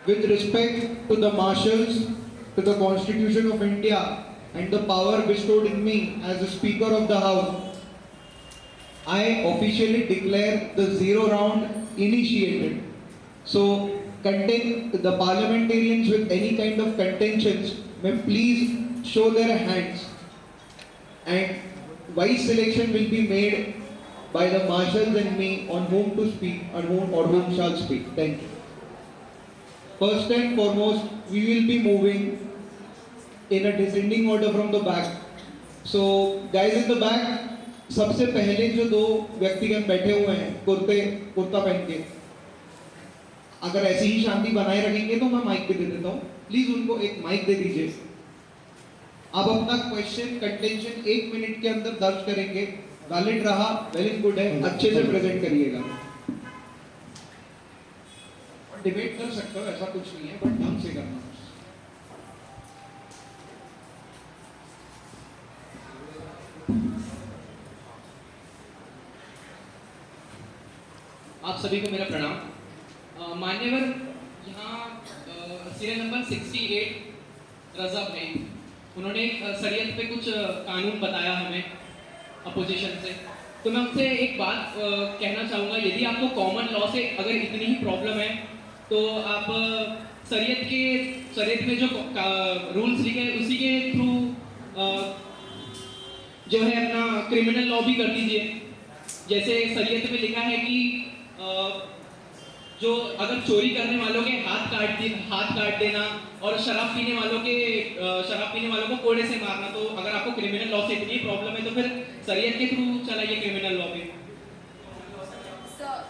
with respect to the marshals, to the Constitution of India, and the power bestowed in me as the Speaker of the House, I officially declare the zero round initiated. So, the parliamentarians with any kind of contentions may please show their hands, and wise selection will be made by the marshals and me on whom to speak and whom shall speak. Thank you. First and foremost, we will be moving in a descending order from the back. So, guys in the back, सबसे पहले जो दो व्यक्तिगण बैठे हुए हैं कुर्ता पहन के, अगर ऐसी ही शांति बनाए रखेंगे तो मैं माइक पे दे देता हूँ. प्लीज उनको एक माइक दे दीजिए. आप अपना क्वेश्चन कंटेंशन 1 मिनट के अंदर दर्ज करेंगे. वैलिड रहा, वेल एंड गुड है, अच्छे से प्रेजेंट करिएगा. डिबेट कर सकते हो, ऐसा कुछ नहीं है, बट ढंग से करना. आप सभी को मेरा प्रणाम. मान्यवर, यहाँ सीरियल नंबर 68 रजा भाई, उन्होंने शरीयत पे कुछ कानून बताया हमें अपोजिशन से. तो मैं उनसे एक बात कहना चाहूँगा, यदि आपको कॉमन लॉ से अगर इतनी ही प्रॉब्लम है तो आप शरीयत में जो रूल्स लिखे हैं उसी के थ्रू जो है अपना क्रिमिनल लॉ भी कर दीजिए. जैसे शरीयत में लिखा है कि जो अगर चोरी करने वालों के हाथ काट देना और शराब पीने वालों को कोड़े से मारना. तो अगर आपको क्रिमिनल लॉ से इतनी प्रॉब्लम है तो फिर शरीयत के थ्रू चलाइए क्रिमिनल लॉ पे.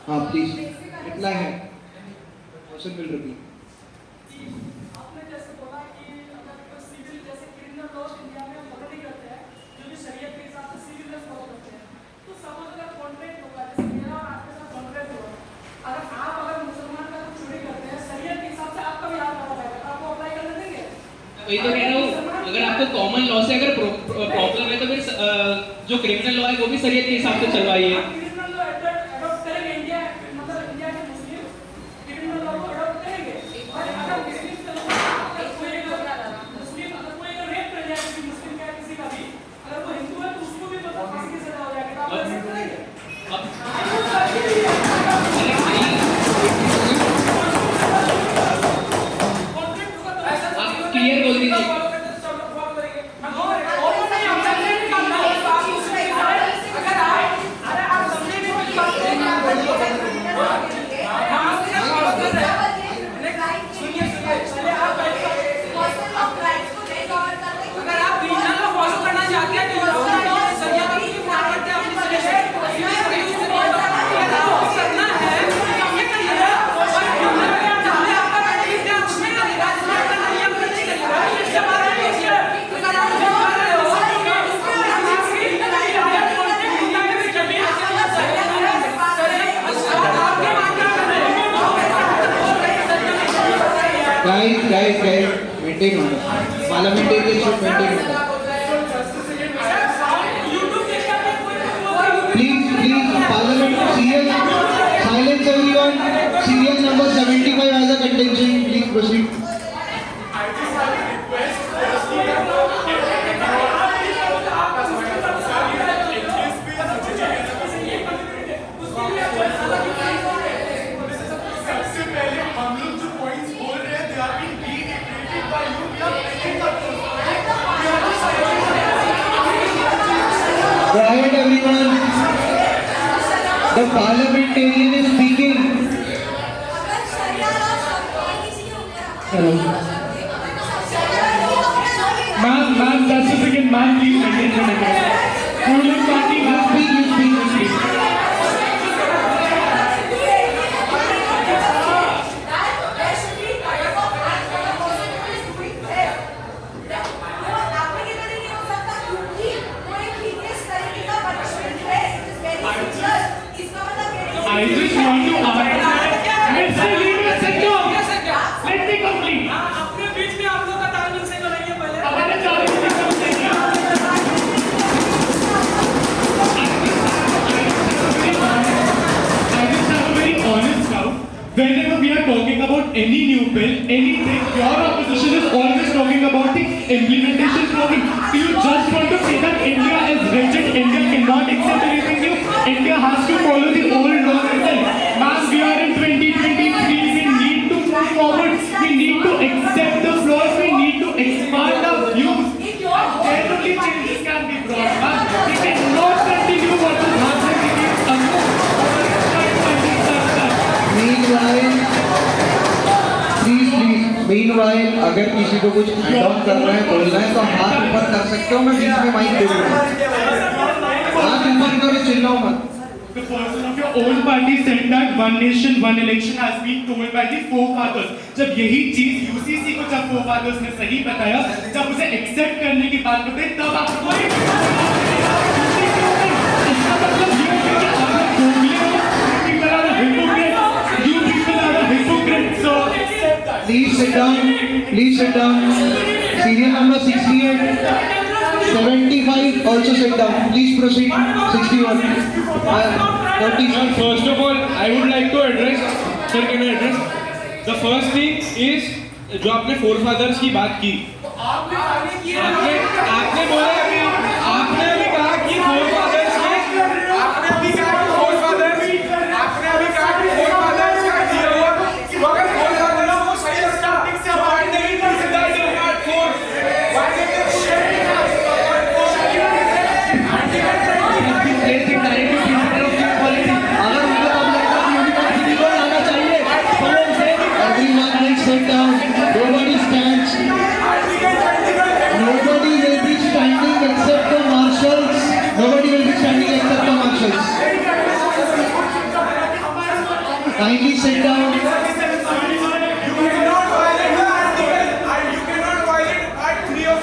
हाँ प्लीज, इतना है. Question will repeat. आपने जैसे बोला कि अगर सिविल जैसे क्रिमिनल लॉ इंडिया में फॉलो नहीं करते हैं, जो भी शरीयत के हिसाब से सिविल लॉ फॉलो करते हैं, तो समझ अगर कॉन्ट्रैक्ट होगा, जैसे मेरा और आपके साथ कॉन्ट्रैक्ट होगा, अगर मुसलमान का कुछ चोरी करते हैं, शरीयत के हिसाब से आपका भी हाथ काटा जाएगा, आपको अप्लाई करने देंगे? वही तो कह रहा हूँ, अगर आपको कॉमन लॉ से अगर प्रॉब्लम है तो फिर जो क्रिमिनल लॉ है वो भी शरीयत के हिसाब से चलवाइए. क्रिमिनल लॉ अडॉप्ट करेंगे इंडिया, मतलब इंडिया के मुस्लिम क्रिमिनल लॉ को अडॉप्ट करेंगे. और अगर मुस्लिम अगर रेप कर जाए किसी मुस्लिम का किसी का भी, अगर वो हिंदू है तो उसको भी मतलब फांसी की सजा हो जाएगी. तो आप ऐसे करेंगे? क्लियर बोल दीजिए. Guys, maintain order. Parliamentarians should maintain order. Please, Parliament, silence everyone. Serial number 75 has a contention. Please proceed. Go ahead everyone. The parliamentarian is speaking. Hello. Ma'am, just a second, ma'am, please maintain the record. Ruling party, ma'am. You speak. I just want to ask, let's say leave it, sit down. Let me complete. अपने बीच में आप लोग का तालमेल सही बनाइए पहले. अब मैंने 40 second any new bill, anything, your opposition is always talking about the implementation problem. Do you just want to say that India is rigid, India cannot accept anything new, India has to follow the old laws itself? Ma'am, we are in 2023, we need to move forward, we need to accept the flaws, we need to expand our views. Then only changes can be brought, ma'am. We cannot continue what is happening in Meanwhile, अगर किसी को कुछ add on करना है, बोलना है तो हाथ ऊपर कर सकते हो, मैं बीच में माइक दे दूंगा। हाथ ऊपर करो, चिल्लाओ मत। The person of your own party said that one nation, one election has been told by the forefathers. जब यही चीज UCC को जब forefathers ने सही बताया, जब उसे accept करने की बात बताई, तब आप लोगों ने इसका मतलब ये है कि आप लोग दोगले हो, people are a hypocrite, you people are a hypocrite, so Please sit down. Please sit down. Serial number 68, 75. Also sit down. Please proceed. 61. 40. First of all, I would like to address, sir, can I address? The first thing is जो आपने forefathers की बात की, आपने बोला कि आपने अभी कहा कि forefathers के, आपने अभी कहा कि forefathers का दिया हुआ, तो अगर forefathers को सही लगता, तो why did they consider the part 4? Why did they put it in part 4? अगर उनको तब लगता कि यूनिवर्सिटी को आना चाहिए, तो उनसे everyone will sit down. Nobody stands. Nobody will be standing except the marshals. Nobody will be standing except the marshals. Kindly sit down. You cannot violate the article and you cannot violate Part 3 of the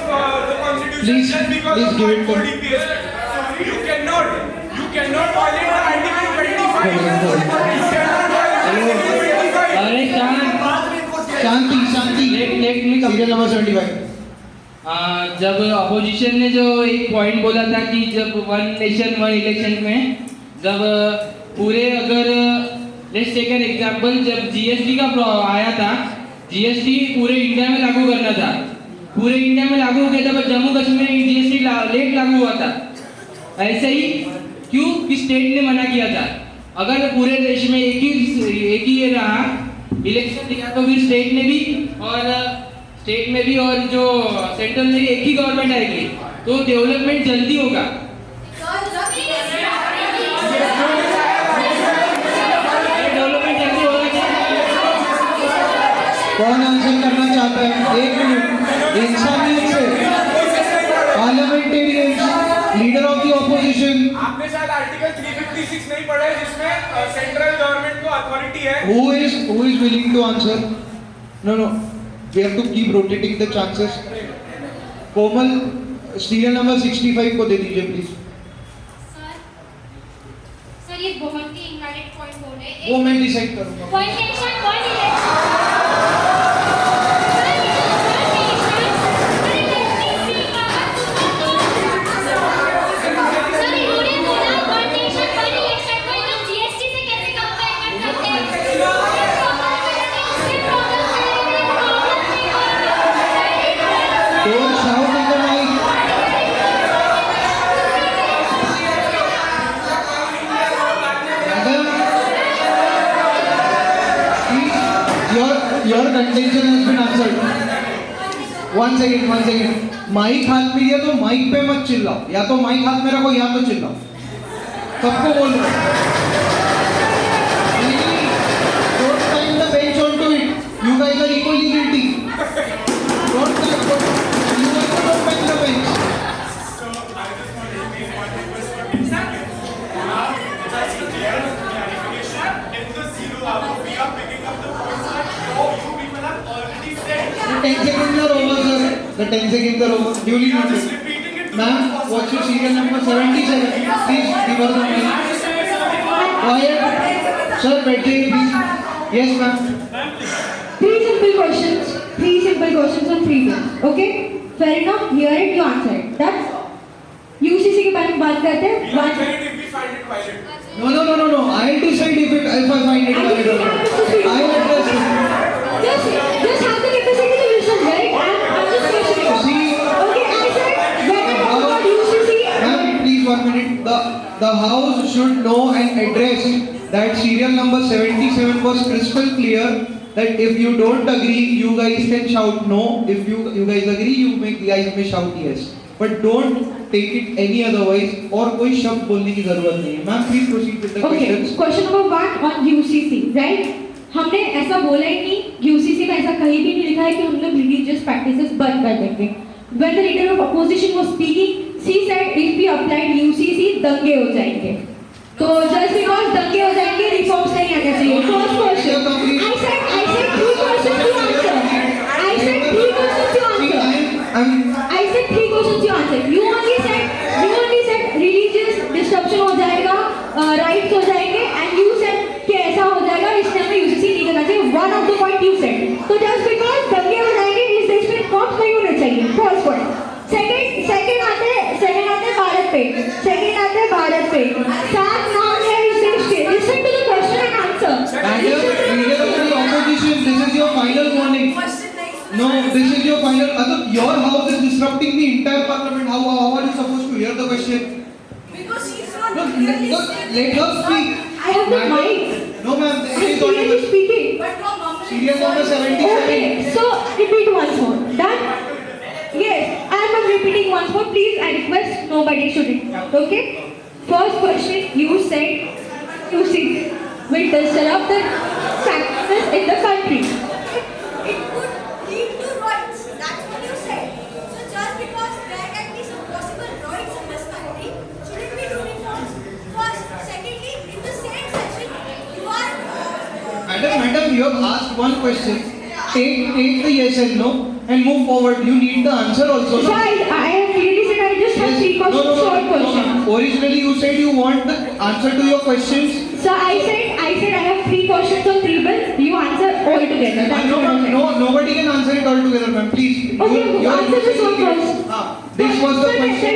Constitution Please- just because please of give Part it 4 to- DPS. You cannot violate the Article 25. You cannot violate Article 25. अरे शांति शांति एक minute serial number 75। जब opposition ने जो एक point बोला था कि जब वन नेशन वन इलेक्शन में जब पूरे अगर लेट्स टेक एन एग्जांपल, जब जीएसटी का आया था, जीएसटी पूरे इंडिया में लागू करना था, पूरे इंडिया में लागू हो गया था, पर जम्मू कश्मीर में जीएसटी लेट लागू हुआ था। ऐसे ही क्यों कि स्टेट ने मना किया था। अगर पूरे देश में एक ही ये रहा इलेक्शन दिया, तो फिर स्टेट में भी और जो सेंट्रल में भी एक ही गवर्नमेंट आएगी, तो डेवलपमेंट जल्दी होगा। डेवलपमेंट जल्दी होगा क्या? कौन आंसर करना चाहता है? एक मिनट। इंसानियत से parliamentarians, leader of the opposition, आपने शायद आर्टिकल 356 नहीं पढ़ा है जिसमें सेंट्रल गवर्नमेंट को अथॉरिटी है। who is willing to answer? No, we have to keep rotating the chances. Komal, serial number 65 को दे दीजिए प्लीज। सर ये बहुत ही इनवैलिड पॉइंट बोल रहे हैं। वो मैं डिसाइड करूंगा। One nation one election. Sir इन्होंने बोला वन नेशन वन इलेक्शन को एकदम जीएसटी से कैसे कंपेयर कर सकते हैं? Don't shout in the mic. Madam, please, your contention has been answered. One second. Mike हाथ में दिया तो माइक पे मत चिल्लाओ, या तो माइक हाथ में रखो या तो चिल्लाओ। सबको बोल रहा हूँ। Don't time the bench onto it. You guys are equally guilty. Don't time the bench. The 10 seconds are over, sir. The 10 seconds are over. Duly noted. Ma'am, what's your serial number? 77. Please give her the mic. Quiet. Sir, बैठिए please. Yes, ma'am. Three simple questions on three bills. Okay? Fair enough. Hear it, you answer it. That's UCC के बारे में बात करते हैं. We are very if we find it violent. No. I'll decide if I find it valid or not. I'll address it. the house should know and address that serial number 77 was crystal clear that if you don't agree, you guys can shout no. If you guys agree, you guys may shout yes. But don't take it any otherwise. और कोई शब्द बोलने की जरूरत नहीं है. Ma'am, please proceed with the Okay, questions. question number 1 on UCC, right? हमने ऐसा बोला ही नहीं, UCC में ऐसा कहीं भी नहीं लिखा है कि हम लोग religious practices बंद कर देंगे. When the leader of opposition was speaking, she said if we applied UCC, दंगे हो जाएंगे. तो just because दंगे हो जाएंगे, reforms नहीं आने चाहिए. First question. I said 3 questions to answer. I said 3 questions to answer. I said 3 questions you answered. You only said religious disruption हो जाएगा, rights हो जाएंगे, and you said कि ऐसा हो जाएगा इसलिए हमें UCC नहीं करना चाहिए. One of the point you said. तो just because दंगे हो जाएंगे इस देश में reforms नहीं होने चाहिए. First point. Second आते भारत पे. सात नाम है इस देश के. Listen to the question and answer. Madam, leader of the opposition, this is your final warning. No, this is your final. Your house is disrupting the entire parliament. How are you supposed to hear the question? Because she's not No, clearly let her speak. I have the Madam, mic. No, ma'am, I'm it is clearly audible. speaking. But from mumbling. Serial number 77. Okay, so repeat once more. Done? Yes, I am repeating once more. Please, I request nobody should interrupt. Okay? First question, you said UCC will disrupt the practices in the country. It could lead to riots. That's what you said. So just because there can be some possible riots in this country, shouldn't we do reforms? First, secondly, in the same session, you are. Madam, you have asked one question. Take the yes and no and move forward. You need the answer also. So No? I have clearly said I just have three questions, short questions. Originally, you said you want the answer to your questions. So I said I have 3 questions on 3 bills. You answer all together. That's No, what I said. no, nobody can answer it all together, ma'am. Please. Okay, You are answer this one saying it. first. This was the So question.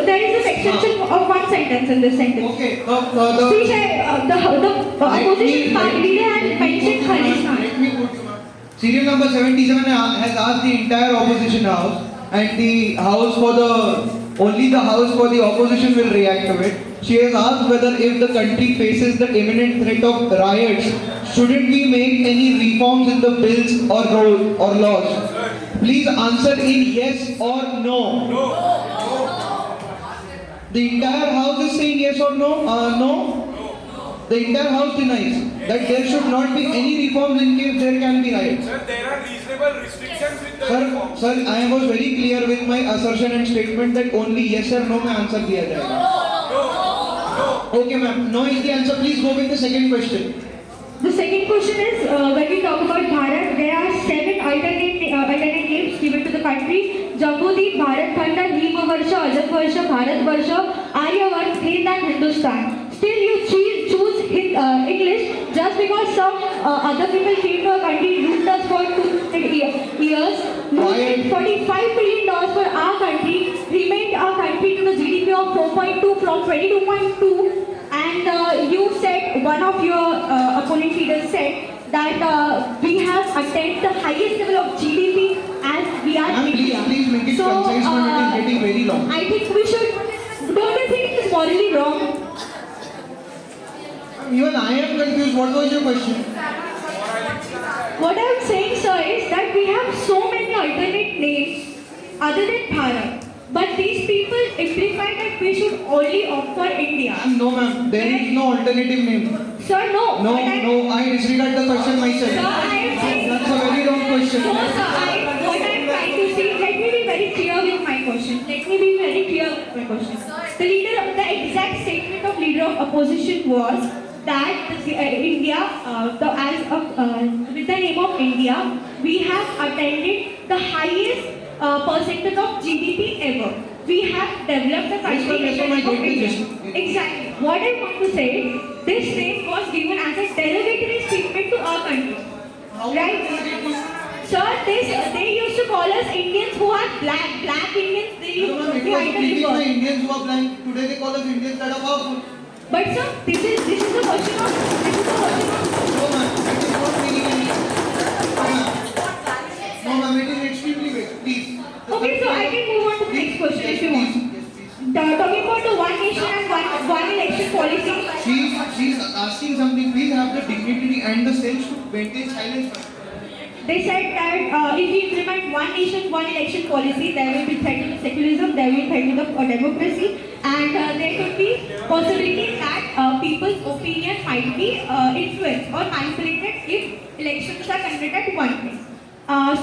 there is an extension of one sentence in this sentence. Okay. Speech, the opposition party leader had mentioned Khalistan. Let me put you, ma'am. Serial number 77 has asked the entire opposition house, and the house for only the house for the opposition will react to it. She has asked whether if the country faces the imminent threat of riots, shouldn't we make any reforms in the bills or laws? Please answer in yes or no. The entire house is saying yes or no? No? The entire house denies that there should not be any reforms in case there can be riots. Sir, there are reasonable restrictions with the reforms. Sir, I was very clear with my assertion and statement that only yes or no में answer दिया जाएगा. Okay, ma'am. No is the answer. Please go with the second question. The second question is, when we talk about Bharat, there are 7 alternate names given to the country. Jambudweep, Bharat Khanda, Himavarsha, Ajamvarsha, Bharatvarsha, Aryavart, Hind and Hindustan. Still you choose English just because some other people came to our country, ruled us for 200 years, losing $45 billion for our country, remained our country to the GDP of 4.2 from 22.2. And you said, one of your opponent leaders said that we have attained the highest level of GDP as we are Ma'am, India. please make it concise, ma'am. It is getting very long. I think we should, don't you think it is morally wrong? Even I am confused. What was your question? What I am saying, sir, is that we have so many alternate names other than Bharat. But these people imply that we should only opt for India. No, ma'am. There is no alternative name. Sir, no. No, What I- no. I disregard the question myself. Sir, I am saying. That's a very wrong question. No, sir, what I am trying to say, let me be very clear with my question. The exact statement of leader of opposition was that India, with the name of India, we have attended the highest percentage of GDP ever. We have developed the country Yes, ma'am, I of get India. it. Exactly. What I want to say, this name was given as a derogatory statement to our country. Right? Sir, they used to call us Indians who are black Indians. They used No, to ma'am. It be was idle treating the people. Indians who are blind. Today they call us Indians that are powerful. But sir, this is the question of. No, ma'am. It is not meaning anything. No, ma'am. It is extremely vague. Please. Okay, so I can move on to the next question if you want. Yes, please. talking about the one nation and one election policy. She's asking something. Please have the dignity and the sense to maintain silence. They said that if we implement one nation, one election policy, there will be threat to secularism, there will be threat to the democracy, and there could be possibility that people's opinion might be influenced or manipulated if elections are conducted at one place.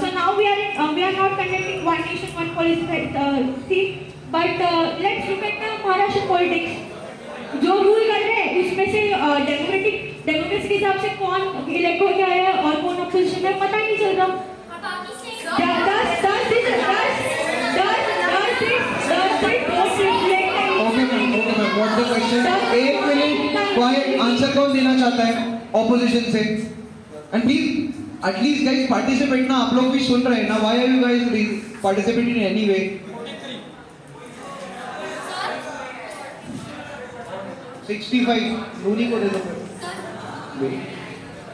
So now we are not conducting one nation, one policy theme, but let's look at the Maharashtra politics. जो rule कर रहे हैं उसमें से democracy के हिसाब से कौन इलेक्ट होके आया और कौन अपोजिशन में पता नहीं चल रहा. और बाकी state Okay, ma'am. What's the question? एक मिनट quiet. Answer कौन देना चाहता है opposition से? And please, at least guys participate ना. आप लोग भी सुन रहे हैं ना? Why are you guys participating in any way? 65. Dhoni को दे दो.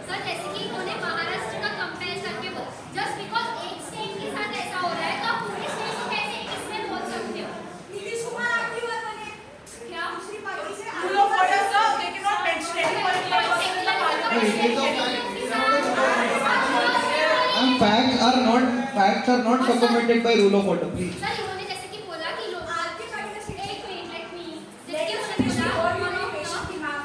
सर जैसे कि इन्होंने महाराष्ट्र का कंपेयर करके बोला जस्ट बिकॉज एक स्टेट के साथ ऐसा हो रहा है तो आप पूरे स्टेट को कैसे इसमें बोल सकते हो. नीतीश कुमार आपकी बात बने क्या दूसरी पार्टी से Rule of order, sir. They cannot mention any political party. And facts are not supplemented by rule of order. Please. Sir इन्होंने जैसे कि बोला कि लोग आपकी पार्टी का स्टेट एक मिनट लेट मी लेकिन जैसे उसने कि और उन्होंने यूनिफिकेशन की मांग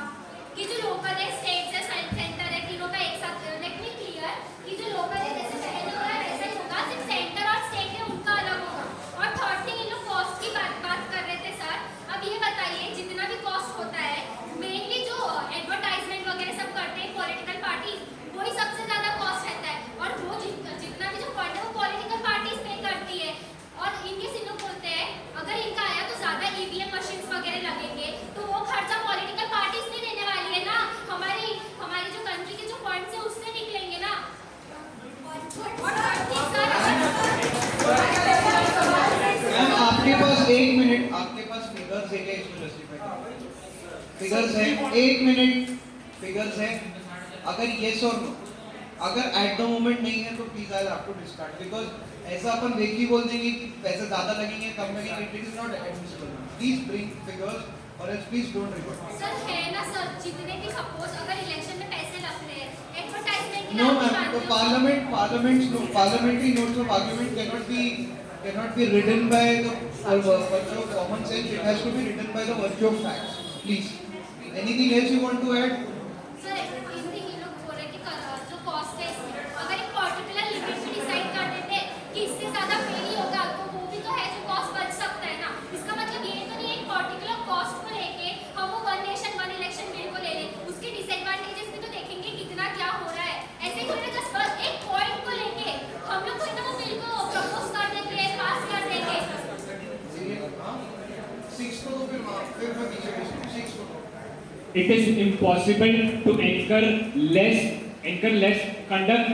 कि जो लोकल है स्टेट है सेंटर है तीनों का एक साथ लेट मी क्लियर कि जो लोकल है जैसे पहले हुआ है वैसा ही होगा सिर्फ सेंटर और स्टेट है उनका अलग होगा. और थर्ड थिंग इन लोग कॉस्ट की बात कर रहे थे सर. अब ये बताइए जितना भी कॉस्ट होता है मेनली जो एडवर्टाइजमेंट वगैरह सब करते हैं पॉलिटिकल पार्टी वही सबसे ज्यादा कॉस्ट रहता है. और वो जितना भी जो फंड है वो पॉलिटिकल पार्टीज पे करती है. और इनके से लोग बोलते हैं अगर इनका आया तो ज्यादा ईवीएम मशीन्स वगैरह लगेंगे तो वो खर्चा पॉलिटिकल पार्टीज नहीं देने वाली है ना. हमारी जो कंट्री के जो फंड्स है उससे निकलेंगे ना. और third thing, sir, मैम आपके पास एक मिनट. आपके पास फिगर्स है क्या इसको जस्टिफाई करने? फिगर्स है. एक मिनट. फिगर्स है. अगर yes और no, अगर एट द मोमेंट नहीं है तो please I have to discard because ऐसा अपन देख ही बोल देंगे कि पैसे ज्यादा लगेंगे कम लगेंगे. It is not admissible. Please bring figures और else please don't record. Sir है ना सर जितने भी सपोज अगर इलेक्शन में पैसे लगते हैं advertisement No, ma'am. The parliamentary notes of argument cannot be written by the virtue of common sense. It has to be written by the virtue of facts. Please. Anything else you want to add? Sir everything ये लोग बोल रहे हैं कि जो cost है इसमें अगर एक पर्टिकुलर लिमिट में डिसाइड कर देते कि इससे ज्यादा पे नहीं होगा तो वो भी तो है जो कॉस्ट बच सकता है ना. इसका मतलब ये तो नहीं है एक पर्टिकुलर कॉस्ट को लेके हम वो one nation one election bill को ले लें. उसके डिसएडवांटेजेस भी तो देखेंगे कितना क्या हो रहा है. ऐसे थोड़ी ना जस्ट बस एक पॉइंट को लेके हम लोग कोई ना वो बिल को प्रपोज कर देंगे पास कर देंगे. 6 को तो फिर मैं पीछे 6 को. It is impossible to conduct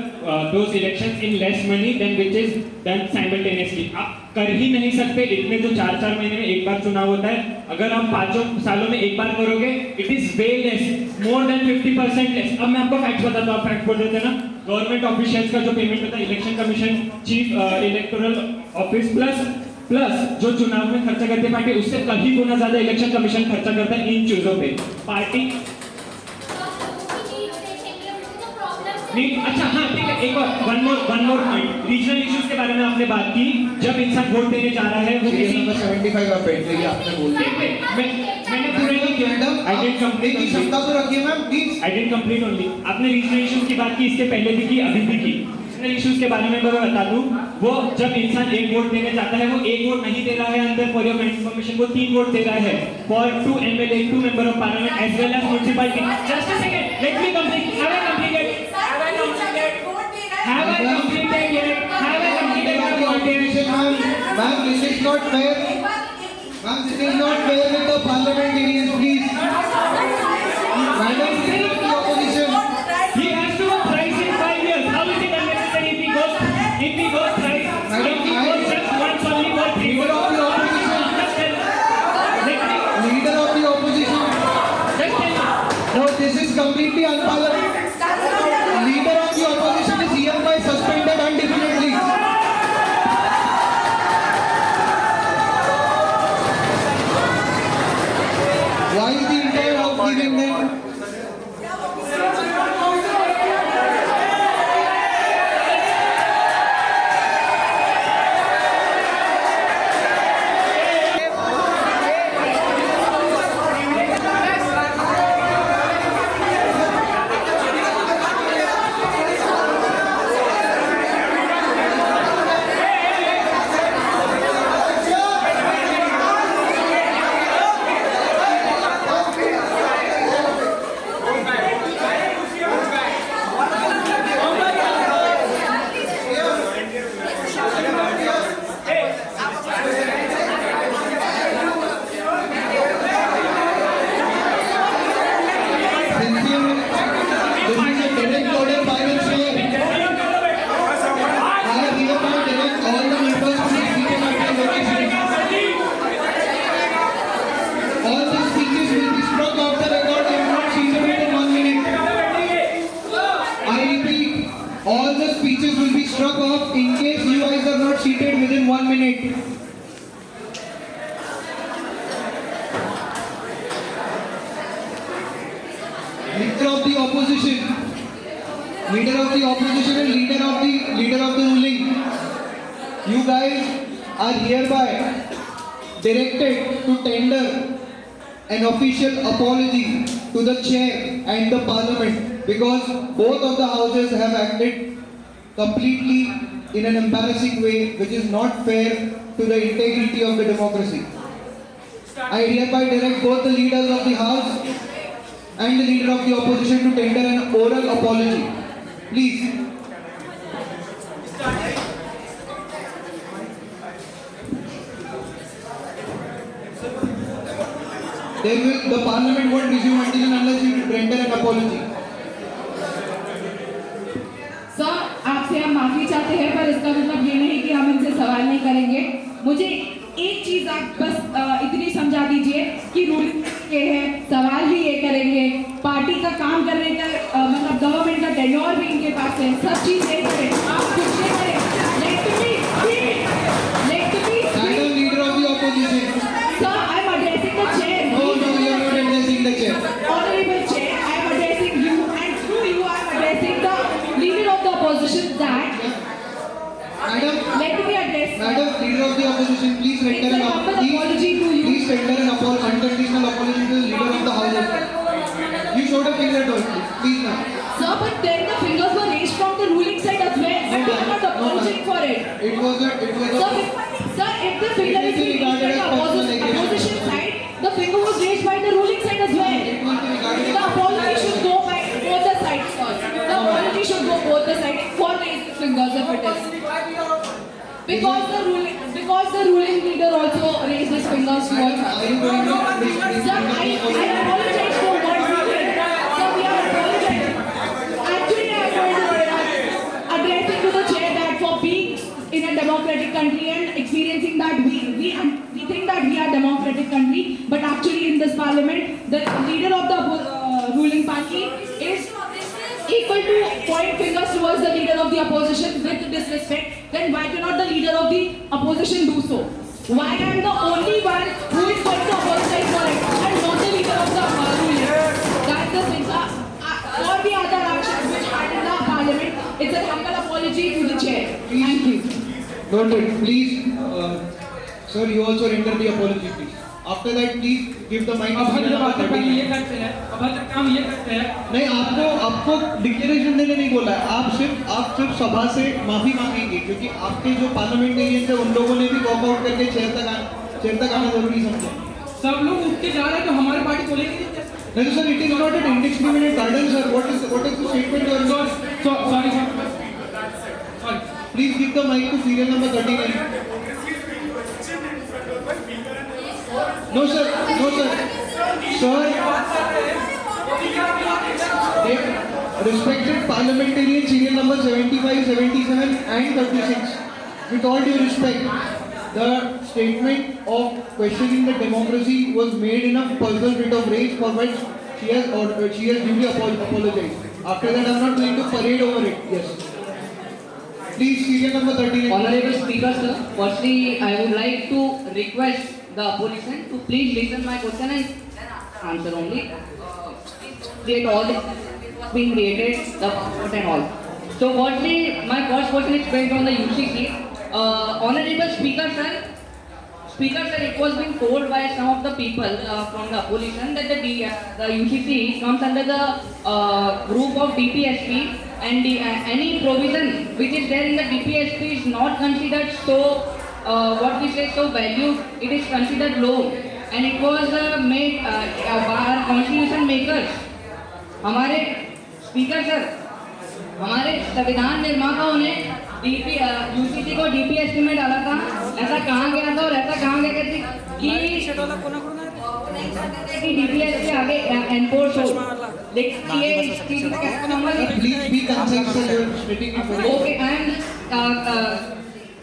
those elections in less money than which is done simultaneously. आप कर ही नहीं सकते इतने तो 4-4 महीने में एक बार चुनाव होता है. अगर आप 5 सालों में एक बार करोगे it is way less, more than 50% less. अब मैं आपको फैक्ट्स बताता हूँ. फैक्ट बोल देते हैं ना गवर्नमेंट ऑफिशियल्स का जो पेमेंट होता है election commission chief electoral office plus जो चुनाव में खर्चा करती है पार्टी उससे कहीं गुना ज्यादा इलेक्शन कमीशन खर्चा करता है इन चीजों पे. पार्टी नहीं. अच्छा हाँ ठीक है. एक और one more point. Regional issues के बारे में आपने बात की. जब इंसान वोट देने जा रहा है वो सीरियल किसी नंबर 75 आप बैठ जाइए. आपने बोल दिया. मैंने पूरे नहीं किया. मैडम आई डिड कंप्लीट की क्षमता तो रखिए ma'am please. I did complete only. आपने रीजनल इश्यूज की बात की इसके पहले भी की अभी भी की. रीजनल इश्यूज के बारे में मैं बता दूं वो जब इंसान एक वोट देने जाता है वो एक वोट नहीं दे रहा है अंदर फॉर योर इन्फॉर्मेशन वो 3 वोट दे रहा है for 2 MLA 2 member of parliament as well as municipality. Just a second let me complete. Have I completed yet? Have I completed my Opposition, ma'am, this is not fair. Ma'am, this is not fair with the parliamentarians, please. Madam, this is the opposition. He has to go thrice in 5 years. How is it unnecessary if he goes thrice? Madam, If he goes just once only for 3 Leader of the opposition. Just tell me. Leader of the opposition. Just tell me. No, this is completely unparliamentary. Leader of the opposition is hereby suspended indefinitely. Leader of the opposition, leader of the opposition and leader of the ruling. You guys are hereby directed to tender an official apology to the chair and the parliament because both of the houses have acted completely in an embarrassing way which is not fair to the integrity of the democracy. I hereby direct both the leaders of the house and the leader of the opposition to tender an oral apology. Please. The parliament won't resume until and unless you render an apology. Sir आपसे हम माफी चाहते हैं पर इसका मतलब ये नहीं कि हम इनसे सवाल नहीं करेंगे। मुझे एक चीज आप बस इतनी समझा दीजिए कि रूलिंग के हैं, सवाल भी ये करेंगे, पार्टी का काम करने का मतलब गवर्नमेंट का टेन्योर भी इनके पास है, सब चीज ये करें, आप कुछ नहीं करें। Madam Leader of the Opposition. Sir, I am addressing the chair. No, you are not addressing the chair. Honorable chair, I am addressing you and through you I am addressing the leader of the opposition that Madam, let me address. Madam Leader of the Opposition, please It's render a humble apology to you. Please tender an unconditional apology to the leader of the house. You showed a finger to us, please ma'am. Sir, but then the fingers were raised from the ruling side as well and we are not apologizing for it. It was a Sir, if the finger is being raised by the opposition side, the finger was raised by the ruling side as well. The apology should go by both the sides first. The apology should go both the sides for raising fingers if it is. Because the ruling leader also raised his fingers towards us. Sir, I apologize for what we did. Sir, we are apologizing. Actually, I am going to addressing to the chair that for being in a democratic country and experiencing that we think that we are a democratic country, but actually in this parliament, the leader of the ruling party is equal to point fingers towards the leader of the opposition with disrespect. Then why cannot the leader of the opposition do so? Why I am the only one who is going to apologize for it and not the leader of the ruling? That's the thing. For the other actions which happened in the parliament, it's a humble apology to the chair. Thank you. Noted. Please, sir, you also render the apology, please. After that, please give the mic to अभद्र Srinivas बातें Reddy. ये करते हैं, अभद्र काम ये करते हैं। नहीं, आपको डिक्लेरेशन देने नहीं बोला है। आप सिर्फ सभा से माफी मांगेंगे क्योंकि आपके जो पार्लियामेंटेरियंस है उन लोगों ने भी वॉकआउट करके चेयर तक आना जरूरी समझा। सब लोग उठ के जा रहे हैं तो हमारी पार्टी बोलेगी नहीं कैसे? नहीं sir, it is not an indiscriminate garden sir. What is the statement you are sorry please give the mike to serial number 39. No sir, sir, respected parliamentarian serial number 75, 77 and 36. With all due respect, the statement of questioning the democracy was made in a personal bit of rage for which she has duly apologized. After that, I am not going to parade over it. Yes. Please, serial number 39. Honorable Speaker, sir, firstly, I would like to request the opposition to please listen my question and answer only. Create all the being created, the passport and all. So, firstly, my first question is based on the UCC. Honorable Speaker, sir, it was being told by some of the people from the opposition that the UCC comes under the group of DPSP and any provision which is there in the DPSP is not considered so what we say so valued, it is considered low and it was made by our constitution makers. हमारे speaker sir, हमारे संविधान निर्माताओं ने UCC को DPSP में डाला था। ऐसा कहा गया था और ऐसा कहा गया कि डीपीएसपी आगे एनफोर्स हो, लेकिन ये Please be concise, sir. You are stating it very okay, I am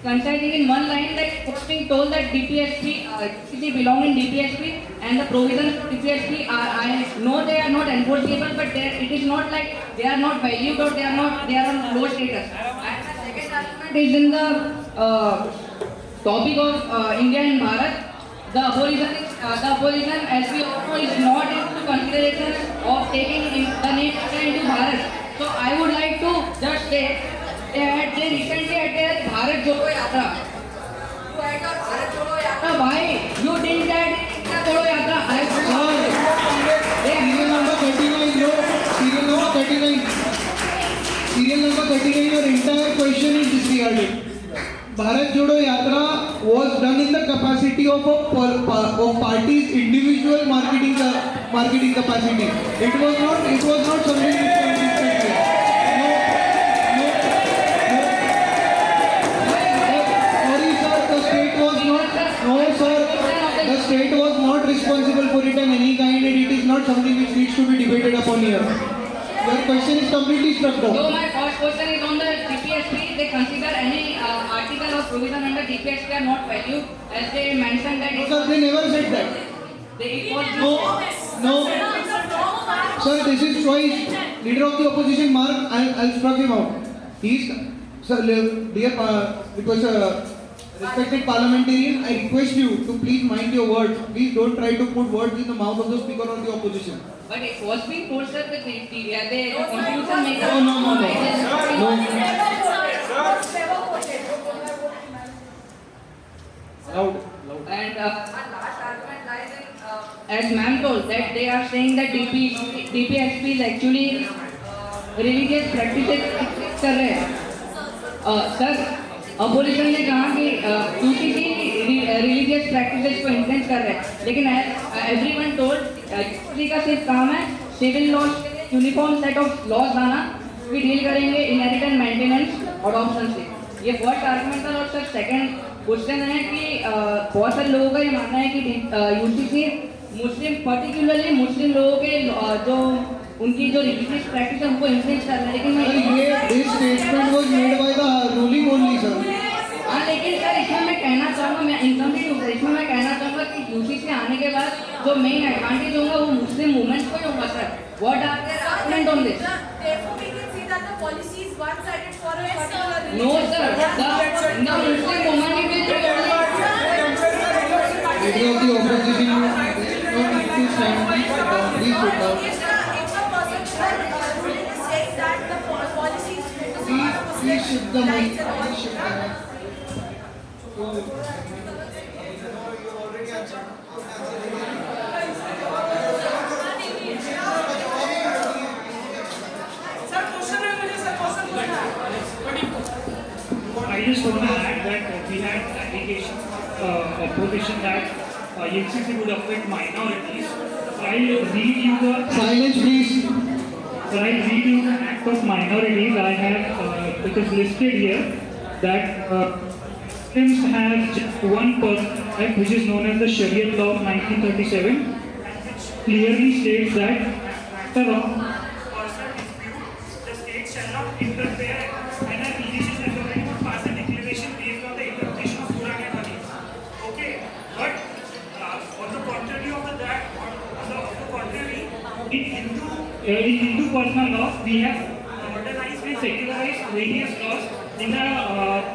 considering in one line that it's being told that DPSP belong in DPSP and the provisions of DPSP I know they are not enforceable, but it is not like they are not valued or they are on low status. And the second argument is in the topic of India and Bharat. The opposition, as we all know, is not into consideration of taking the name India into Bharat. So I would like to just say that they recently attended Bharat Jodo Yatra. You had your Bharat Jodo Yatra. Why you didn't get India Jodo Yatra? Serial number 39, no. Serial number 39. Serial number 39, your entire question is disregarded. Bharat Jodo Yatra was done in the capacity of party's individual marketing capacity. It was not something which was different. Sorry sir, the state was not. No sir, the state was not responsible for it in any kind, and it is not something which needs to be debated upon here. Your question is completely struck down. So my first question is on the DPSP. They consider any article or provision under DPSP are not valid, as they mentioned that. No, sir, they never said that. It was No. Sir, this is choice. Leader of the opposition, Mark, I'll struck him out. Sir, dear, because respected parliamentarian, I request you to please mind your words. Please don't try to put words in the mouth of the speaker of the opposition. But it was being told, sir, that the constitution makes Loud. And our last argument lies in, as ma'am told, that they are saying that DPSP is actually religious practices कर रहे हैं. Sir, opposition ने कहा कि UCC religious practices को influence कर रहे हैं, लेकिन एवरीवन टोल्ड यूसीसी का सिर्फ काम है civil law uniform set of laws लाना, भी डील करेंगे इनहेरिटेंस मेंटेनेंस और ऑप्शन से. ये फर्स्ट आर्गुमेंट था. और सर सेकंड क्वेश्चन है कि बहुत सारे लोगों का ये मानना है कि यूसीसी मुस्लिम पर्टिकुलरली मुस्लिम लोगों के जो उनकी जो रिलीजियस प्रैक्टिस है उनको इन्फ्लुएंस कर रहा है. लेकिन This statement was made by the ruling only, sir. हाँ, लेकिन सर इसमें मैं कहना चाहूँगा, मैं इनकम्प्लीट हूँ, इसमें मैं कहना चाहूँगा कि यूसीसी आने के बाद जो मेन एडवांटेज होगा वो मुस्लिम वुमेन्स को ही होगा. Sir what are their argument on this? Therefore, we can see that the policy is one-sided for a particular religion. No sir, the Muslim woman will Leader of the opposition, you don't need to stand. Please sit down. If a person ruling is saying that the policy is Please shift the mic. Please shift the mic. Sir question है मुझे sir question पूछना है. I just want to add that we had allegation opposition that UCC would affect minorities. I'll read you the Silence, please. I'll read you the act of minorities. I have it is listed here that Muslims have just one personal act which is known as the Sharia law of 1937, which clearly states that after a personal dispute, the state shall not interfere and a religious authority would pass a declaration based on the interpretation of Quran and Hadith. Okay, but on the contrary of that, in Hindu personal law, we have modernized and secularized various laws in the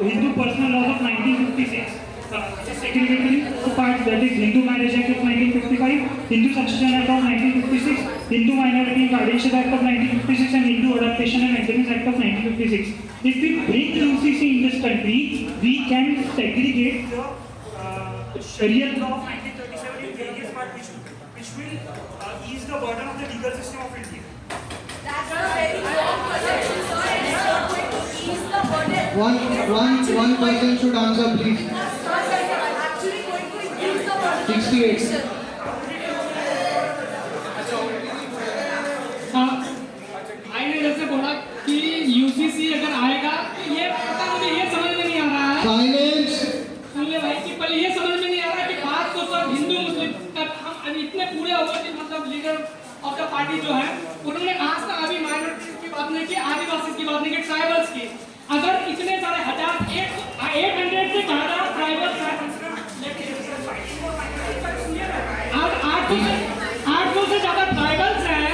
Hindu personal laws of 1956. Which is segregated in two parts, that is Hindu Marriage Act of 1955, Hindu Succession Act of 1956, Hindu Minority and Guardianship Act of 1956, and Hindu Adaptation and Maintenance Act of 1956. If we break UCC in this country, we can segregate the Sharia law of 1937 in various parts, which will ease the burden of the legal system of India. That's a very wrong perception, sir. It is not going to ease the burden. One person should answer, please. Sir, it is actually going to increase the burden. 68. आईने जैसे बोला कि UCC अगर आएगा तो ये पता मुझे ये समझ में नहीं आ रहा है. Silence. सुनिए भाई कि पहले ये समझ में नहीं आ रहा कि बात तो सब हिंदू मुस्लिम का हम अभी इतने पूरे हो गए कि मतलब लीडर ऑफ द पार्टी जो है उन्होंने आज तक अभी माइनॉरिटीज की बात नहीं की, आदिवासी की बात नहीं की, ट्राइबल्स की. अगर इतने सारे 800 से ज्यादा ट्राइबल्स हैं, आज 800 से ज्यादा ट्राइबल्स हैं,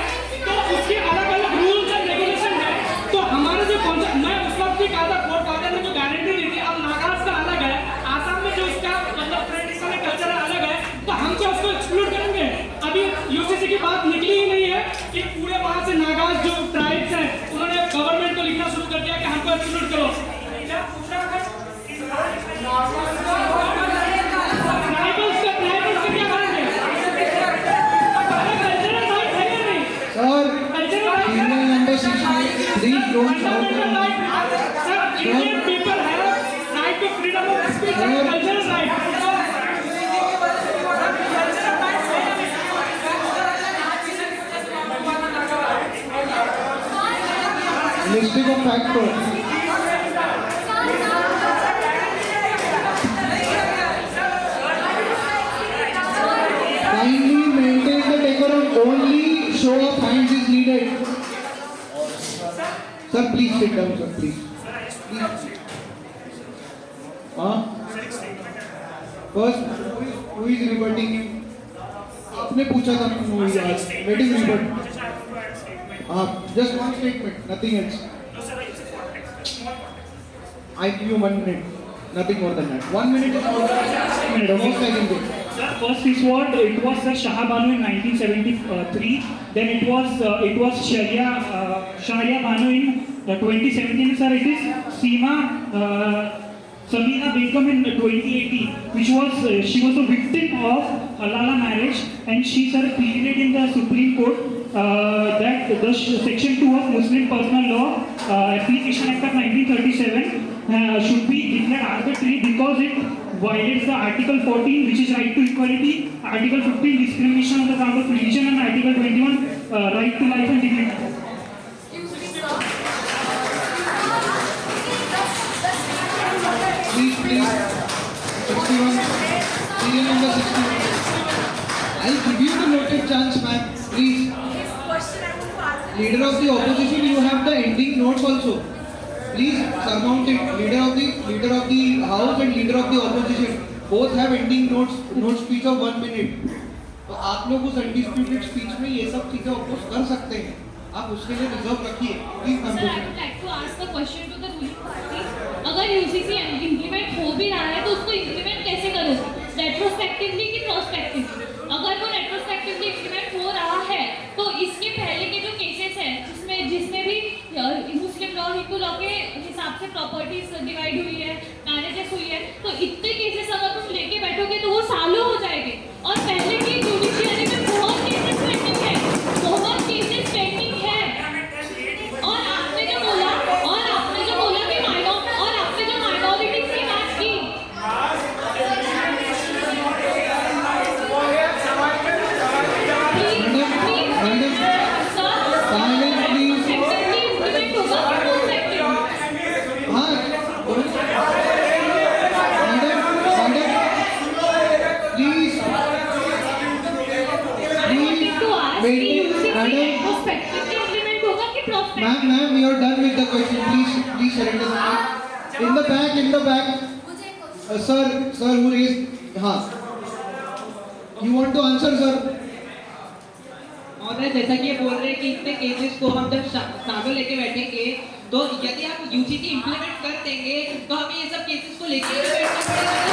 तो उसके अलग अलग रूल्स एंड रेगुलेशन है. तो हमारे जो मैं उस वक्त भी कहा था कोर्ट ऑर्डर में जो गारंटी दी थी, अब नागाज का अलग है, आसाम में जो पूरा एक्सक्लूड करो क्या पूछा है ट्राइबल्स का क्या बात है कल्चरल राइट है या नहीं Sir, serial number 68, please don't shout. Sir, Indian people have right to freedom of speech and cultural right. Listing of factors. Kindly maintain the decorum. Only show of hands is needed. Sir, please sit down, sir, please. Huh? First, who is rebutting him? आपने पूछा था who is asked. Let him rebut. Just one statement, nothing else. I give you 1 minute, nothing more than that. 1 minute is all. Most I can do. Sir, first it was the Shah Banu in 1973. Then it was Sharia Banu in 2017. Sir, it is Samina Begum in 2018, which was she was a victim of halala marriage, and she pleaded in the Supreme Court that the Section 2 of Muslim Personal Law Application Act of 1937 should be declared arbitrary because it violates the Article 14, which is right to equality, Article 15, discrimination on the ground of religion, and Article 21, right to life and dignity. Please, 61, serial number 61. I'll give you the noted chance, ma'am. Please. Leader of the opposition, you have the ending notes also. Please surmount it. Leader of the house and leader of the opposition both have ending notes. Note speech of 1 minute. तो आप लोग उस undisputed speech में ये सब चीजें oppose कर सकते हैं. आप उसके लिए रिजर्व रखिए. Please Sir, I would like to ask a question to the ruling party. अगर यूसीसी इम्प्लीमेंट हो भी रहा है तो उसको इम्प्लीमेंट कैसे करोगे? रेट्रोस्पेक्टिवली कि प्रोस्पेक्टिवली? अगर वो रेट्रोस्पेक्टिवली इम्प्लीमेंट हो रहा है तो इसके पहले के जो केसेस हैं जिसमें भी मुस्लिम लॉ हिंदू लॉ के हिसाब से प्रॉपर्टीज डिवाइड हुई है, मैरिजेस हुई है, तो इतने केसेस अगर तुम लेके बैठोगे तो वो सालों हो जाएंगे. और पहले की जुडिशियरी में बहुत केसेस पेंडिंग है. और आपने जो बोला कि माइनॉरिटी की बात की. Ma'am, we are done with the question. Please surrender the mic. In the back. Sir, who raised? हाँ. You want to answer, sir? महोदय, जैसा कि ये बोल रहे हैं कि इतने केसेस को हम जब सालों लेके बैठेंगे तो यदि आप यूजीसी इंप्लीमेंट कर देंगे तो हमें ये सब केसेस को लेके बैठना पड़ेगा.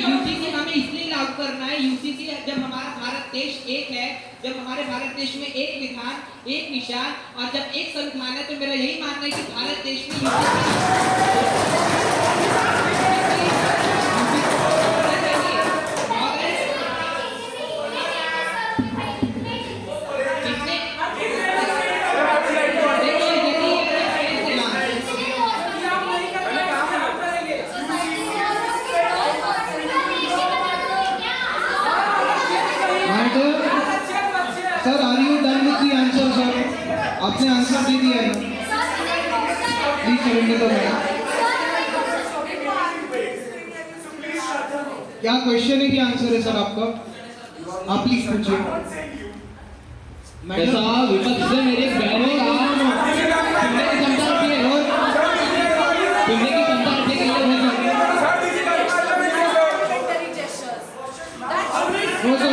यूजीसी हमें इसलिए लागू करना है. यूजीसी जब हमारा भारत देश एक है, जब हमारे भारत देश में एक विधान, एक निशान और जब एक संविधान है, तो मेरा यही मानना है कि भारत देश में Sir, are you done with the answer, sir? आपने आंसर दे दिया है. Please surrender the mic. क्या क्वेश्चन है, क्या आंसर है सर आपका? आप प्लीज पूछिए. जैसा विपक्ष से मेरे बहन ने कहा, सुनने की क्षमता रखिए और सुनने की क्षमता रखने के लिए No, sir.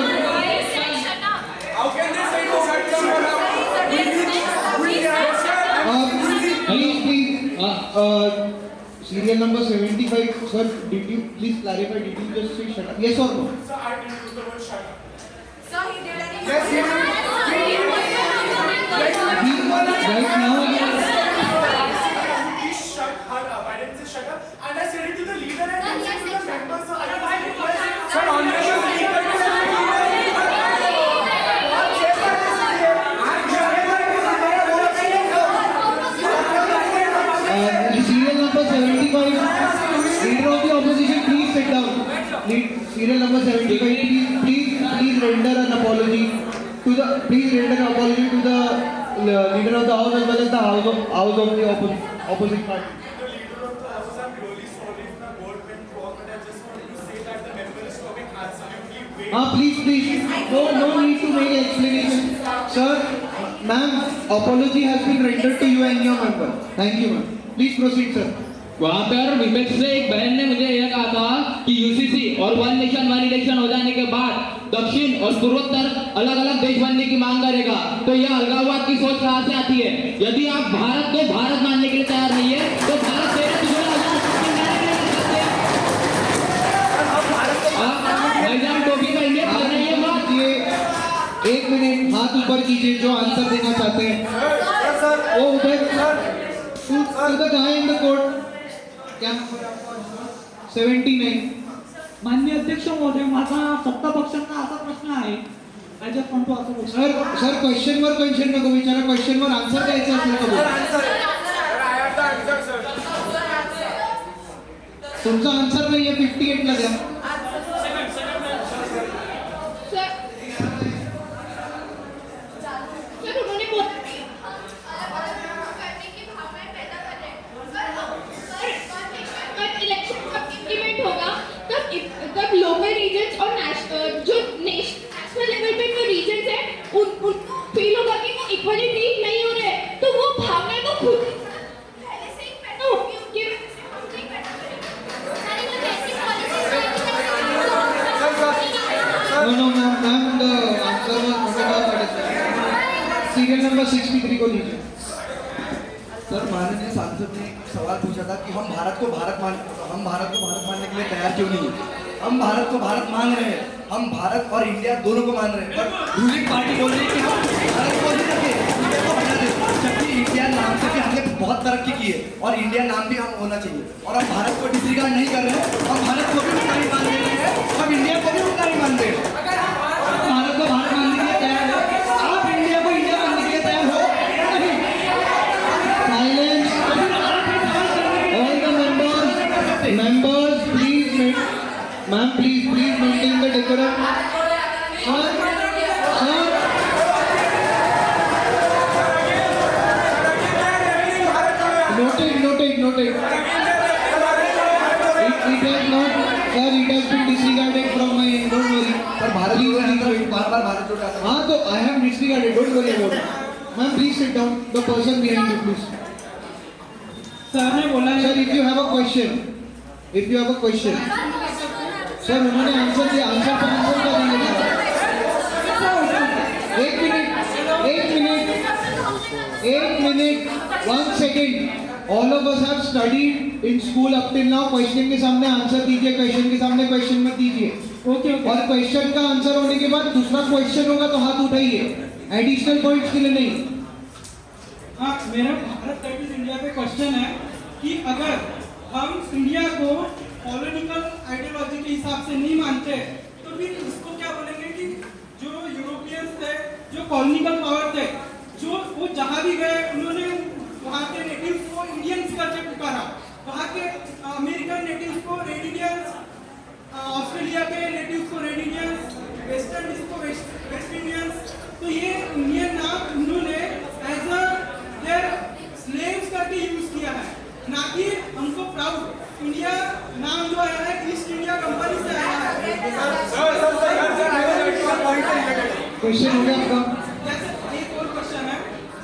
Please, serial number 75, sir, did you please clarify, did you just say shut up? Yes or no? Sir, I didn't use the word shut up. Sir, he did. Yes, he did. Right now, Please shut her up. I didn't say shut up. And I said it to the leader and I said to the members. So I request, sir, honorable speaker, to the serial number 75, leader of the opposition, please sit down. Serial number 75, please render an apology to the leader of the house as well as the house of the opposite party. The leader of the house, I'm really sorry if my word went wrong, but I just wanted to say that the member is talking absolutely way. Please. No need to make explanation. Sir, ma'am, apology has been rendered to you and your member. Thank you, ma'am. Please proceed, sir. वहाँ पर विपक्ष से एक बहन ने मुझे यह कहा था कि यूसीसी और वन नेशन वन इलेक्शन हो जाने के बाद दक्षिण और पूर्वोत्तर अलग अलग देश बनने की मांग करेगा। तो यह अलगाववाद की सोच कहाँ से आती है? यदि आप भारत को भारत मानने के लिए तैयार नहीं है तो भारत से भाईजान टोपी पहनिए, बनाइए बात। ये 1 मिनट हाथ ऊपर कीजिए जो आंसर देना चाहते हैं। वो उधर the guy in the court. क्या 79. माननीय अध्यक्ष महोदय, माझा सत्ता पक्षांना असा प्रश्न आहे. I just want to ask sir क्वेश्चनवर क्वेश्चन नको विचारा, क्वेश्चनवर आन्सर द्यायचं असेल तर बोला. तुमचा आन्सर नाहीये 58 ला द्या. सर उन्होंने करने की भावनाएं पैदा कर रहे हैं। इलेक्शन कब इम्प्लीमेंट होगा तब लोकल रीजन्स और जो नेशनल लेवल पे जो रीजन्स है उनको फील होगा कि वो इक्वली ट्रीट नहीं हो रहे, तो वो भावनाएं वो खुद पहले से ही पैदा होगी, उनकी वजह से हम नहीं पैदा करेंगे। सारी वो ऐसी policies No, ma'am, the answer was not about that. Serial number 63 को लीजिए. सर, माननीय सांसद ने एक सवाल पूछा था कि हम भारत को भारत मानने के लिए तैयार क्यों नहीं है? हम भारत को भारत मान रहे हैं, हम भारत और इंडिया दोनों को मान रहे हैं, पर रूलिंग पार्टी बोल रही है कि हम भारत को नहीं रखें, इंडिया को हटा दें, जबकि इंडिया नाम से भी हमने बहुत तरक्की की है और इंडिया नाम भी हम होना चाहिए, और हम भारत को डिसरिगार्ड नहीं कर रहे हैं, हम भारत को भी उतना ही मान रहे हैं, हम इंडिया को भी उतना ही मान रहे हैं। भारत को भारत मानने के लिए तैयार है, आप इंडिया को इंडिया मानने के लिए तैयार हो? Silence. All the members, please, ma'am, please maintain the decorum. Sir. Noted. It has been disregarded from my end. Don't worry. Sir, Bharat जोड़ो बार-बार भारत जोड़ो आता है। हाँ तो I have disregarded. Don't worry about it. Ma'am, please sit down. The person behind you, please. Sir ने बोला है Sir, if you have a question. Sir, उन्होंने आंसर दिया. आंसर पर आंसर क्या देंगे? 1 minute. 1 second. All of us have studied in school up till now. Question के सामने आंसर दीजिए, क्वेश्चन के सामने क्वेश्चन मत दीजिए. ओके और क्वेश्चन का आंसर होने के बाद दूसरा क्वेश्चन होगा तो हाथ उठाइए. एडिशनल पॉइंट्स के लिए नहीं. हाँ, मेरा भारत वर्सेस इंडिया पे क्वेश्चन है कि अगर हम इंडिया को पॉलिटिकल आइडियोलॉजी के हिसाब से नहीं मानते तो फिर इसको क्या बोलेंगे कि जो यूरोपियंस थे, जो कॉलोनियल पावर थे, जो वो जहाँ भी गए उन्होंने वहाँ के नेटिव्स को इंडियंस करके पुकारा, वहाँ के अमेरिकन नेटिव्स को रेड इंडियंस, ऑस्ट्रेलिया के नेटिव्स को रेड इंडियंस, वेस्टर्न को वेस्ट इंडियंस. तो ये इंडियन नाम उन्होंने एज अ देयर स्लेव्स करके यूज किया है, ना कि हमको प्राउड इंडिया नाम जो आया है ईस्ट इंडिया कंपनी से आया है. क्वेश्चन हो गया आपका? एक और क्वेश्चन है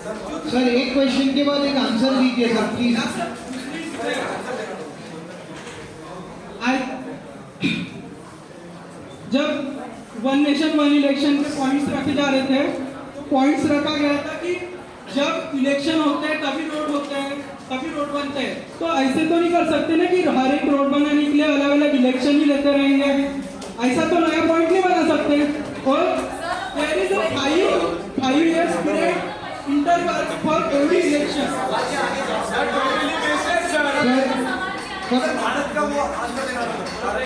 सर. एक क्वेश्चन के बाद एक आंसर दीजिए सर, प्लीज. जब वन नेशन वन इलेक्शन के पॉइंट्स रखे जा रहे थे तो पॉइंट्स रखा गया था कि जब इलेक्शन होते हैं तभी रोड होते हैं, तभी रोड बनते हैं. तो ऐसे तो नहीं कर सकते ना कि हर एक रोड बनाने के लिए अलग अलग इलेक्शन ही लेते रहेंगे. ऐसा तो नया पॉइंट नहीं बना सकते. और there is a 5 years period interval for every election. Sir, Bharat का वो आंसर देना था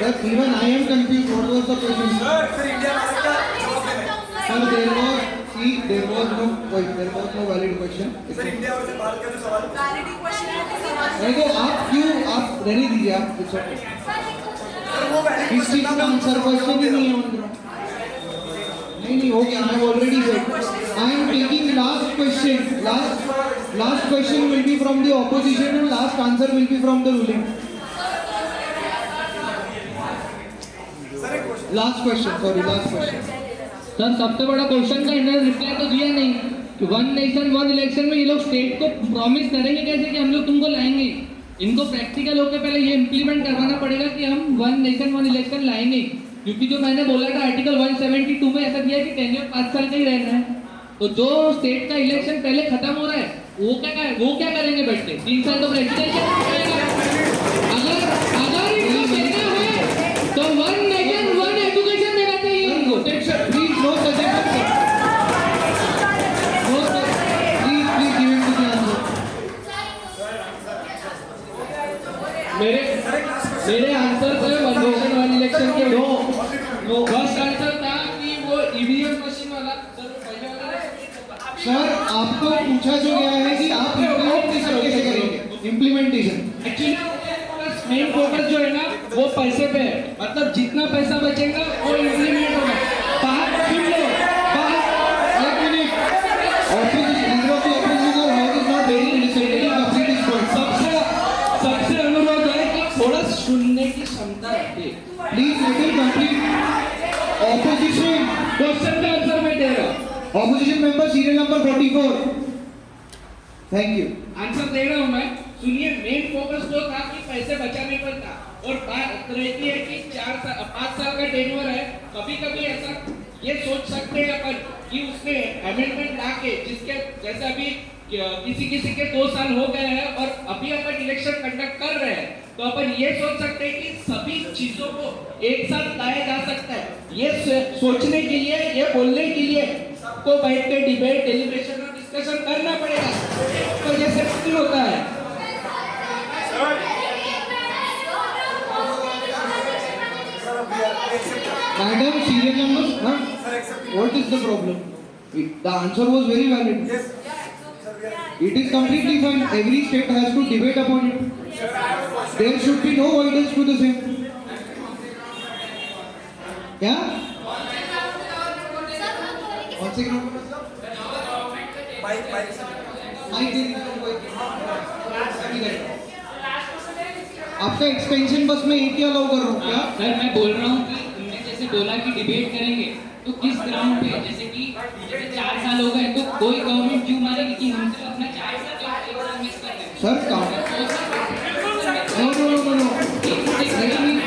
sir, even I am confused. What was the question? Sir फिर इंडिया भारत का जवाब देना है Sir, there was no valid question. Sir India versus Bharat का जो सवाल है वैलिड क्वेश्चन है तो सवाल नहीं तो आप रहने दीजिए आप कुछ सर वो वैलिड इस चीज का आंसर क्वेश्चन ही नहीं है उनका नहीं हो गया I have already said I am taking last question will be from the opposition and last answer will be from the ruling last question sir सबसे बड़ा क्वेश्चन का इन्होंने रिप्लाई तो दिया नहीं कि 1 नेशन 1 इलेक्शन में ये लोग स्टेट को प्रॉमिस करेंगे कैसे कि हम लोग तुमको लाएंगे। इनको प्रैक्टिकल होकर पहले ये इम्प्लीमेंट करवाना पड़ेगा कि हम 1 नेशन 1 इलेक्शन लाएंगे, क्योंकि जो मैंने बोला था आर्टिकल 172 में ऐसा दिया है कि टेन्योर 5 साल का ही रहना है। तो जो स्टेट का इलेक्शन पहले खत्म हो रहा है वो क्या करेंगे बैठ के 3 साल तो प्रेसिडेंशियल अगर इनको देना है तो 1 नेशन 1 एजुकेशन देना चाहिए इनको। Please no suggestion no sir please give him the answer मेरे आंसर थे 1 नेशन 1 इलेक्शन के नो फर्स्ट आंसर था कि वो ईवीएम मशीन वाला सर पहले वाला सर आपको पूछा जो गया है कि आप इम्प्लीमेंटेशन कैसे करेंगे इम्प्लीमेंटेशन एक्चुअली मेन फोकस जो है ना वो पैसे पे है, मतलब जितना पैसा बचेगा वो इम्प्लीमेंट होगा। बात सुन लो, एक minute opposition leader of the opposition house is not very decided complete this point सबसे अनुरोध है कि थोड़ा सुनने की क्षमता रखिए। Please let him complete opposition question का आंसर मैं दे रहा हूँ, opposition member serial number 44 thank you answer दे रहा हूँ मैं। सुनिए, मेन फोकस तो था कि पैसे बचाने पर था, और बात रहती है कि 5 साल का टेन्योर है। कभी कभी ऐसा ये सोच सकते हैं अपन कि उसमें अमेंडमेंट लाके जिसके जैसे अभी किसी के 2 साल हो गए हैं और अभी अपन इलेक्शन कंडक्ट कर रहे हैं, तो अपन ये सोच सकते हैं कि सभी चीजों को एक साथ लाया जा सकता है। ये सोचने के लिए, ये बोलने के लिए सबको बैठ के डिबेट, डेलिब्रेशन और डिस्कशन करना पड़ेगा, तो ये सब नहीं होता है। Madam, serial numbers, huh? What is the problem? The answer was very valid. It is completely fine. Every state has to debate upon it. There should be no avoidance to the same. Yeah? One second. आपका extension बस मैं एक ही allow कर रहा हूँ क्या? Sir मैं बोल रहा हूँ कि तुमने जैसे बोला कि डिबेट करेंगे, तो किस ग्राउंड पे, जैसे कि 4 साल हो गए तो कोई गवर्नमेंट क्यों मारेगी कि हमसे अपना 4 साल मिस कर रहे हैं। सर काम नो सर मैं बोल रहा हूँ कि सर मैं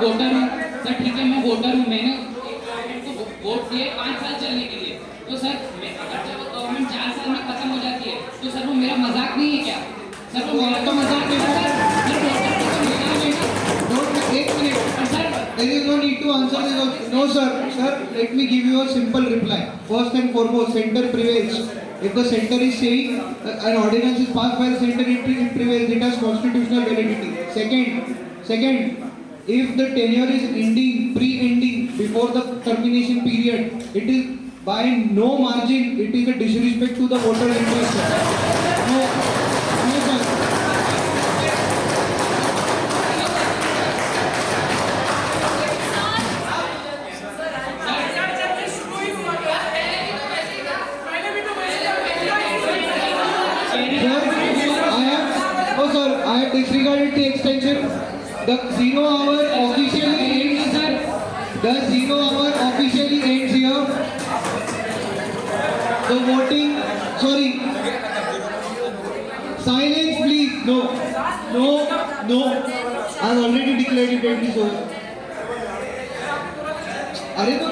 वोटर हूँ सर, ठीक है मैं वोटर हूँ, मैंने गवर्नमेंट को वोट दिए 5 साल चलने के लिए, तो सर अगर जब गवर्नमेंट 4 साल में खत्म हो जाती है तो सर वो मेरा मजाक नहीं है क्या? सर वो मेरा तो मजाक नहीं है सर, एक minute sir, there is no need to answer this. No sir, let me give you a simple reply. First and foremost, center prevails. If the center is saying an ordinance is passed by the center, it prevails. It has constitutional validity. Second, if the tenure is pre-ending before the termination period, it is by no margin, it is a disrespect to the voter interest. No sir. I have disregarded the extension. The 0 hour officially ends, sir. The 0 hour officially ends here. The voting, sorry. Silence, please. No. I have already declared it end is over. अरे तो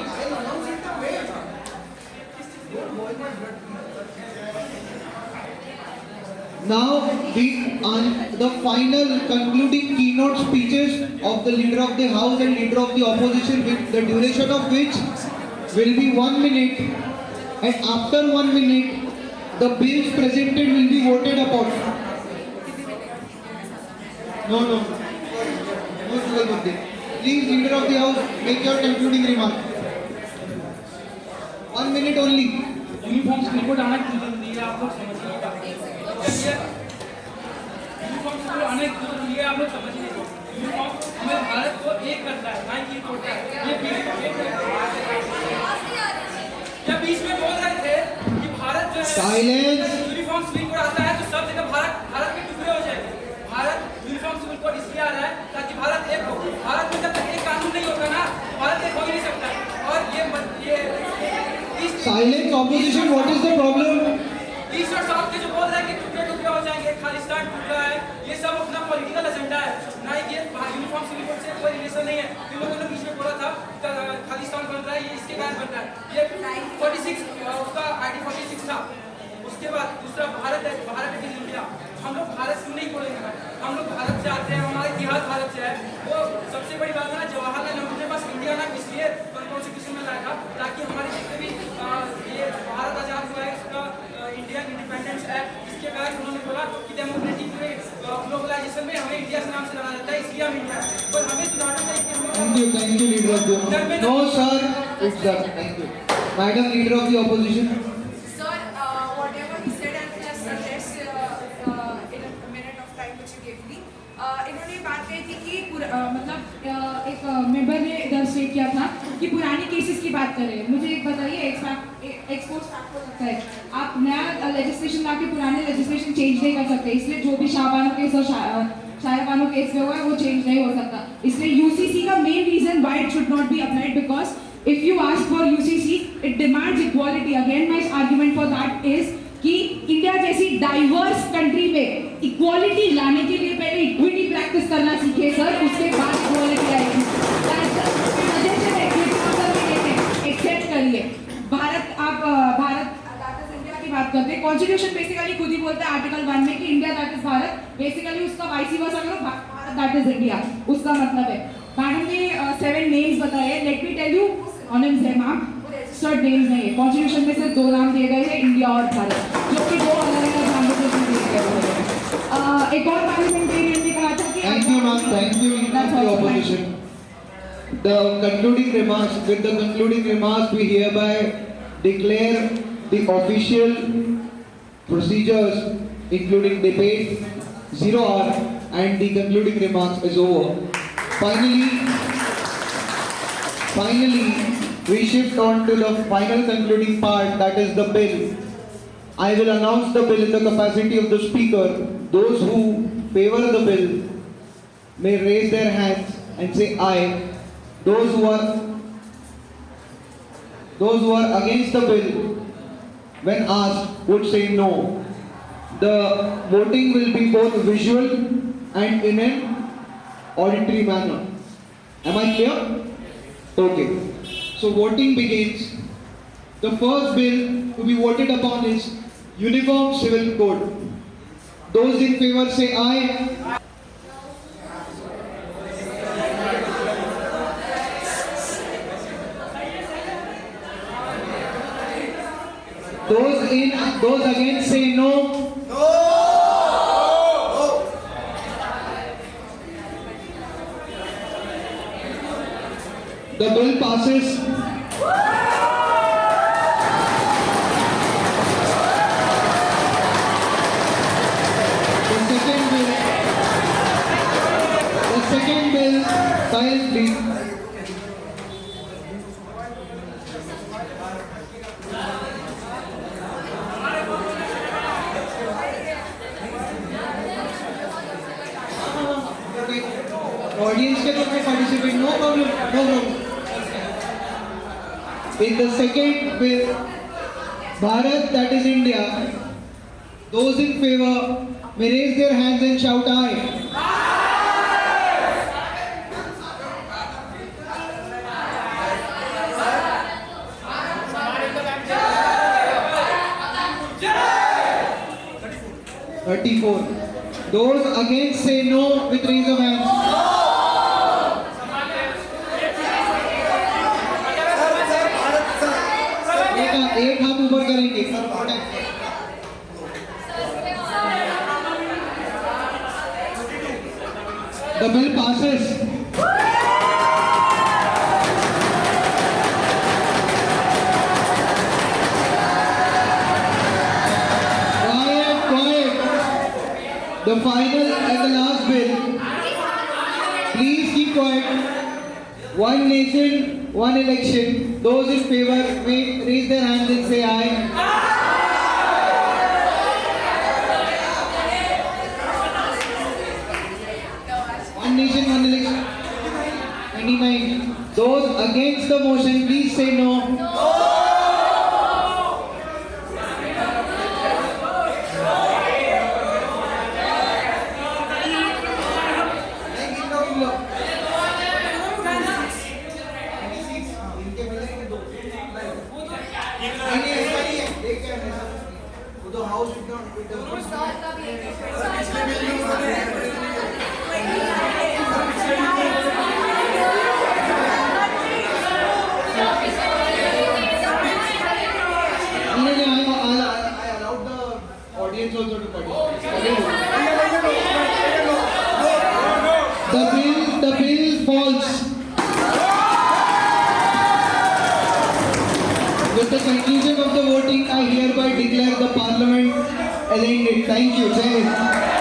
now the final concluding keynote speeches of the leader of the house and leader of the opposition, with the duration of which will be 1 minute, and after 1 minute, the bills presented will be voted upon. No, no. No, Jugalbandi. Please, Leader of the House, make your concluding remark. 1 minute only. Uniform school को आना क्यों जरूरी है आप लोग समझिए। Uniform school आने क्यों जरूरी है आप लोग समझिए। यूनिफॉर्म हमें भारत को एक करता है, ना कि तोड़ता है। ये बीच में बोल रहे थे कि भारत जो है Silence. यूनिफॉर्म सिविल कोड आता है तो सब जगह भारत के टुकड़े हो जाएंगे। भारत यूनिफॉर्म सिविल कोड इसलिए आ रहा है ताकि भारत एक हो। भारत में जब तक एक कानून नहीं होगा ना, भारत एक हो ही नहीं सकता। और ये Silence, opposition, what is the problem? East और साउथ के जो बोल रहे हैं कि टुकड़े टुकड़े हो जाएंगे, खालिस्तान टूट रहा है, ये सब अपना पॉलिटिकल एजेंडा है, ना कि यूनिफॉर्म सिविल कोड से कोई रिलेशन नहीं है। इन लोगों ने बीच में बोला था खालिस्तान बन रहा है, ये इसके कारण बन रहा है। ये 46 उसका आईडी 46 था। उसके बाद दूसरा भारत है, भारत इज इंडिया। हम लोग भारत से नहीं बोलेंगे, हम लोग भारत से आते हैं, हमारा इतिहास भारत से है। वो सबसे बड़ी बात है ना, जवाहरलाल नेहरू ने बस इंडिया ना इसलिए कॉन्स्टिट्यूशन में लाया था ताकि हमारे जितने भी ये भारत आजाद हुआ है, इसका इंडियन इंडिपेंडेंस एक्ट, इसके कारण उन्होंने बोला कि डेमोक्रेटिक ग्लोबलाइजेशन में हमें इंडिया से नाम से जाना जाता है, इसलिए हम इंडिया। पर हमें सुधारना चाहिए कि Thank you, Leader of the Opposition. No, sir, it's done. Thank you. Madam, Leader of the Opposition. Sir, whatever he said, I'll just address in a minute of time which you gave me. इन्होंने बात कही थी कि मतलब एक member ने इधर state किया था कि पुरानी केसेस की बात कर रहे हैं। मुझे एक बताइए, एक्सपोर्ट फैक्ट हो सकता है, आप नया लेजिस्लेशन ला के पुराने लेजिस्लेशन चेंज नहीं कर सकते। इसलिए जो भी शाहबानो केस और शाहबानो केस में हुआ है वो चेंज नहीं हो सकता। इसलिए यूसीसी का main reason why it should not be applied, because if you ask for UCC it demands equality. Again my argument for that is कि इंडिया जैसी डाइवर्स कंट्री में इक्वालिटी लाने के लिए पहले इक्विटी प्रैक्टिस करना सीखे सर, उसके बाद इक्वालिटी आएगी। एक्सेप्ट करिए। भारत इंडिया की बात करते हैं, कॉन्स्टिट्यूशन बेसिकली खुद ही बोलता है आर्टिकल 1 में कि India that is Bharat, basically उसका वाइस वर्सा करो, भारत दैट इज इंडिया, उसका मतलब है। मैडम ने 7 नेम्स बताए, let me tell you on ma'am, registered names नहीं है, कॉन्स्टिट्यूशन में सिर्फ 2 नाम दिए गए हैं, इंडिया और भारत, जो कि 2 अलग-अलग लैंग्वेजेस में दिए गए हैं। एक और पार्लियामेंटेरियन ने कहा था कि Thank you, ma'am. Thank you, Leader of the Opposition. The concluding remarks. With the concluding remarks, we hereby declare the official procedures, including debate, 0 hour, and the concluding remarks is over. Finally, we shift on to the final concluding part, that is the bill. I will announce the bill in the capacity of the speaker. Those who favor the bill may raise their hands and say aye. Those who are against the bill, when asked, would say no. The voting will be both visual and in an auditory manner. Am I clear? Okay. So voting begins. The first bill to be voted upon is Uniform Civil Code. Those in favor say aye. Those against say no. The bill passes. The second bill, silence please. Audience can also participate, no problem, no problem. In the second bill, Bharat, that is India, those in favor may raise their hands and shout aye. Those against say no with raise of hands. एक हाथ ऊपर करेंगे The bill passes. Quiet. The final and the last bill. Please keep quiet. One nation, one election. Those in favor may raise their hands and say aye. One nation, one election. 29. Those against the motion, please say no. I allowed the audience also to participate. The bill falls. With the conclusion of the voting, I hereby declare the parliament ended. Thank you. Jai Hind.